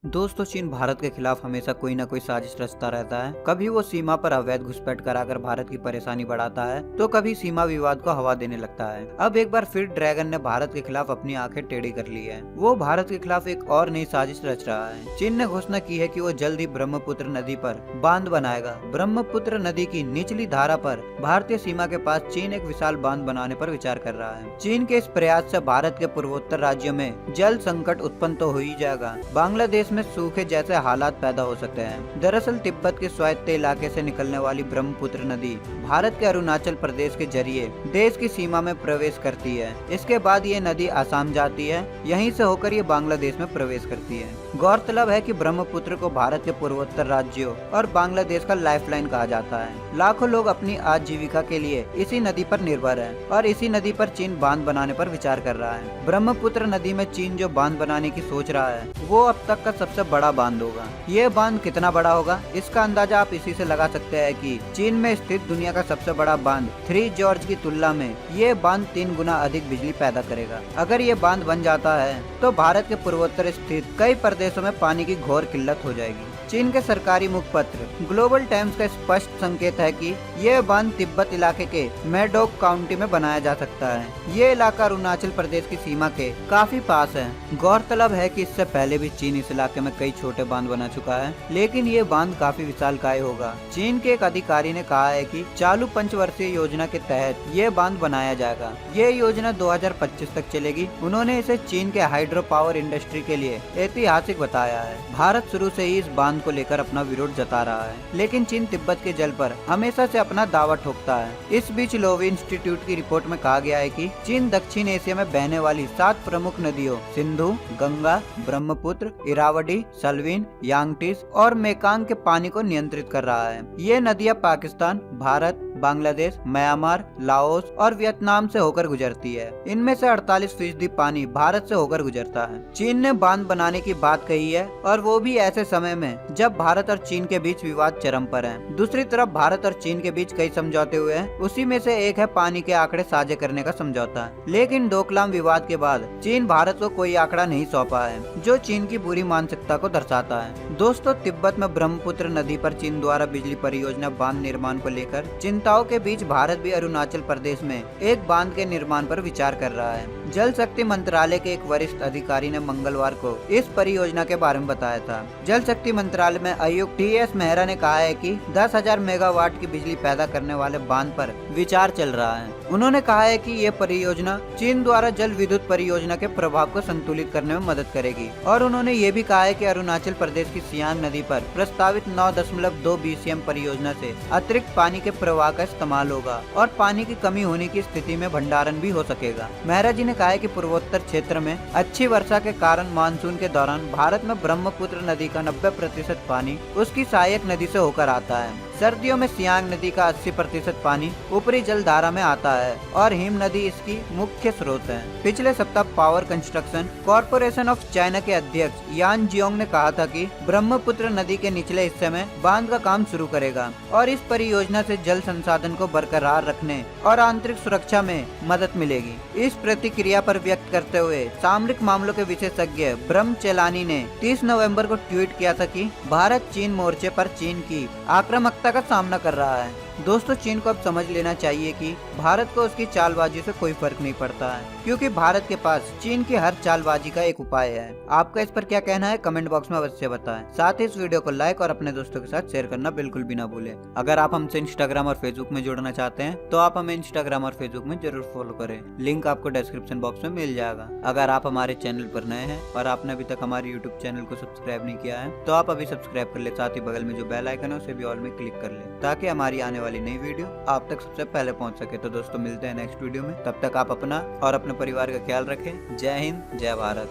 दोस्तों, चीन भारत के खिलाफ हमेशा कोई न कोई साजिश रचता रहता है। कभी वो सीमा पर अवैध घुसपैठ कराकर भारत की परेशानी बढ़ाता है, तो कभी सीमा विवाद को हवा देने लगता है। अब एक बार फिर ड्रैगन ने भारत के खिलाफ अपनी आंखें टेढ़ी कर ली है। वो भारत के खिलाफ एक और नई साजिश रच रहा है। चीन ने घोषणा की है कि वो जल्द ही ब्रह्मपुत्र नदी पर बांध बनाएगा। ब्रह्मपुत्र नदी की निचली धारा पर भारतीय सीमा के पास चीन एक विशाल बांध बनाने पर विचार कर रहा है। चीन के इस प्रयास से भारत के पूर्वोत्तर राज्यों में जल संकट उत्पन्न तो हो ही जाएगा, बांग्लादेश में सूखे जैसे हालात पैदा हो सकते हैं। दरअसल तिब्बत के स्वायत्त इलाके से निकलने वाली ब्रह्मपुत्र नदी भारत के अरुणाचल प्रदेश के जरिए देश की सीमा में प्रवेश करती है। इसके बाद ये नदी असम जाती है, यहीं से होकर ये बांग्लादेश में प्रवेश करती है। गौरतलब है कि ब्रह्मपुत्र को भारत के पूर्वोत्तर राज्यों और बांग्लादेश का लाइफलाइन कहा जाता है। लाखों लोग अपनी आजीविका के लिए इसी नदी पर निर्भर है और इसी नदी पर चीन बांध बनाने पर विचार कर रहा है। ब्रह्मपुत्र नदी में चीन जो बांध बनाने की सोच रहा है, वो अब तक का सबसे बड़ा बांध होगा। ये बांध कितना बड़ा होगा, इसका अंदाजा आप इसी से लगा सकते हैं कि चीन में स्थित दुनिया का सबसे बड़ा बांध 3 जॉर्ज की तुलना में ये बांध 3 गुना अधिक बिजली पैदा करेगा। अगर ये बांध बन जाता है तो भारत के पूर्वोत्तर स्थित कई प्रदेशों में पानी की घोर किल्लत हो जाएगी। चीन के सरकारी मुखपत्र ग्लोबल टाइम्स का स्पष्ट संकेत है कि यह बांध तिब्बत इलाके के मेडोक काउंटी में बनाया जा सकता है। ये इलाका अरुणाचल प्रदेश की सीमा के काफी पास है। गौरतलब है कि इससे पहले भी चीन इस इलाके में कई छोटे बांध बना चुका है, लेकिन ये बांध काफी विशालकाय होगा। चीन के एक अधिकारी ने कहा है कि चालू पंचवर्षीय योजना के तहत ये बांध बनाया जाएगा। ये योजना 2025 तक चलेगी। उन्होंने इसे चीन के हाइड्रो पावर इंडस्ट्री के लिए ऐतिहासिक बताया है। भारत शुरू से ही इस बांध को लेकर अपना विरोध जता रहा है, लेकिन चीन तिब्बत के जल पर हमेशा से अपना दावा ठोकता है। इस बीच लोवी इंस्टीट्यूट की रिपोर्ट में कहा गया है कि चीन दक्षिण एशिया में बहने वाली 7 प्रमुख नदियों सिंधु, गंगा, ब्रह्मपुत्र, इरावदी, सलवीन, यांगटीज और मेकांग के पानी को नियंत्रित कर रहा है। ये नदियां पाकिस्तान, भारत, बांग्लादेश, म्यांमार, लाओस और वियतनाम से होकर गुजरती है। इनमें से 48% पानी भारत से होकर गुजरता है। चीन ने बांध बनाने की बात कही है, और वो भी ऐसे समय में जब भारत और चीन के बीच विवाद चरम पर है। दूसरी तरफ भारत और चीन के बीच कई समझौते हुए हैं। उसी में से एक है पानी के आंकड़े साझा करने का समझौता। लेकिन डोकलाम विवाद के बाद चीन भारत को कोई आंकड़ा नहीं सौंपा है, जो चीन की बुरी मानसिकता को दर्शाता है। दोस्तों, तिब्बत में ब्रह्मपुत्र नदी पर चीन द्वारा बिजली परियोजना बांध निर्माण को लेकर चिंताओं के बीच भारत भी अरुणाचल प्रदेश में एक बांध के निर्माण पर विचार कर रहा है। जल शक्ति मंत्रालय के एक वरिष्ठ अधिकारी ने मंगलवार को इस परियोजना के बारे में बताया था। जल शक्ति मंत्रालय में आयुक्त टी.एस. मेहरा ने कहा है कि 10,000 मेगावाट की बिजली पैदा करने वाले बांध पर विचार चल रहा है। उन्होंने कहा है कि ये परियोजना चीन द्वारा जल विद्युत परियोजना के प्रभाव को संतुलित करने में मदद करेगी, और उन्होंने ये भी कहा है कि अरुणाचल प्रदेश की सियांग नदी पर प्रस्तावित 9.2 BCM परियोजना से अतिरिक्त पानी के प्रवाह का इस्तेमाल होगा और पानी की कमी होने की स्थिति में भंडारण भी हो सकेगा। मेहरा जी ने कहा है कि पूर्वोत्तर क्षेत्र में अच्छी वर्षा के कारण मानसून के दौरान भारत में ब्रह्मपुत्र नदी का 90% पानी उसकी सहायक नदी से होकर आता है। सर्दियों में सियांग नदी का 80% पानी ऊपरी जल धारा में आता है और हिम नदी इसकी मुख्य स्रोत है। पिछले सप्ताह power construction corporation of China के अध्यक्ष यान जियोंग ने कहा था कि ब्रह्मपुत्र नदी के निचले हिस्से में बांध का काम शुरू करेगा और इस परियोजना से जल संसाधन को बरकरार रखने और आंतरिक सुरक्षा में मदद मिलेगी। इस प्रतिक्रिया पर व्यक्त करते हुए सामरिक मामलों के विशेषज्ञ ब्रह्म चेलानी ने 30 नवंबर को ट्वीट किया था कि भारत चीन मोर्चे पर चीन की आक्रामकता का सामना कर रहा है। दोस्तों, चीन को अब समझ लेना चाहिए कि भारत को उसकी चालबाजी से कोई फर्क नहीं पड़ता है, क्योंकि भारत के पास चीन की हर चालबाजी का एक उपाय है। आपका इस पर क्या कहना है, कमेंट बॉक्स में अवश्य बताएं। साथ ही इस वीडियो को लाइक और अपने दोस्तों के साथ शेयर करना बिल्कुल भी ना भूलें। अगर आप हमसे इंस्टाग्राम और फेसबुक में जुड़ना चाहते हैं तो आप हमें इंस्टाग्राम और फेसबुक में जरूर फॉलो करें। लिंक आपको डिस्क्रिप्शन बॉक्स में मिल जाएगा। अगर आप हमारे चैनल पर नए हैं और आपने अभी तक हमारे यूट्यूब चैनल को सब्सक्राइब नहीं किया है तो आप अभी सब्सक्राइब कर ले। साथ ही बगल में जो बेल आइकन है उसे भी ऑल में क्लिक कर ले, ताकि हमारी आने वाली नई वीडियो आप तक सबसे पहले पहुंच सके। तो दोस्तों, मिलते हैं नेक्स्ट वीडियो में। तब तक आप अपना और अपने परिवार का ख्याल रखें। जय हिंद, जय भारत।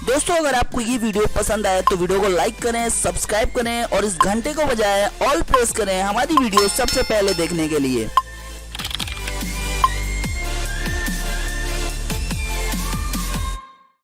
दोस्तों, अगर आपको ये वीडियो पसंद आया तो वीडियो को लाइक करें, सब्सक्राइब करें और इस घंटे को बजाय ऑल प्रेस करें हमारी वीडियो सबसे पहले देखने के लिए।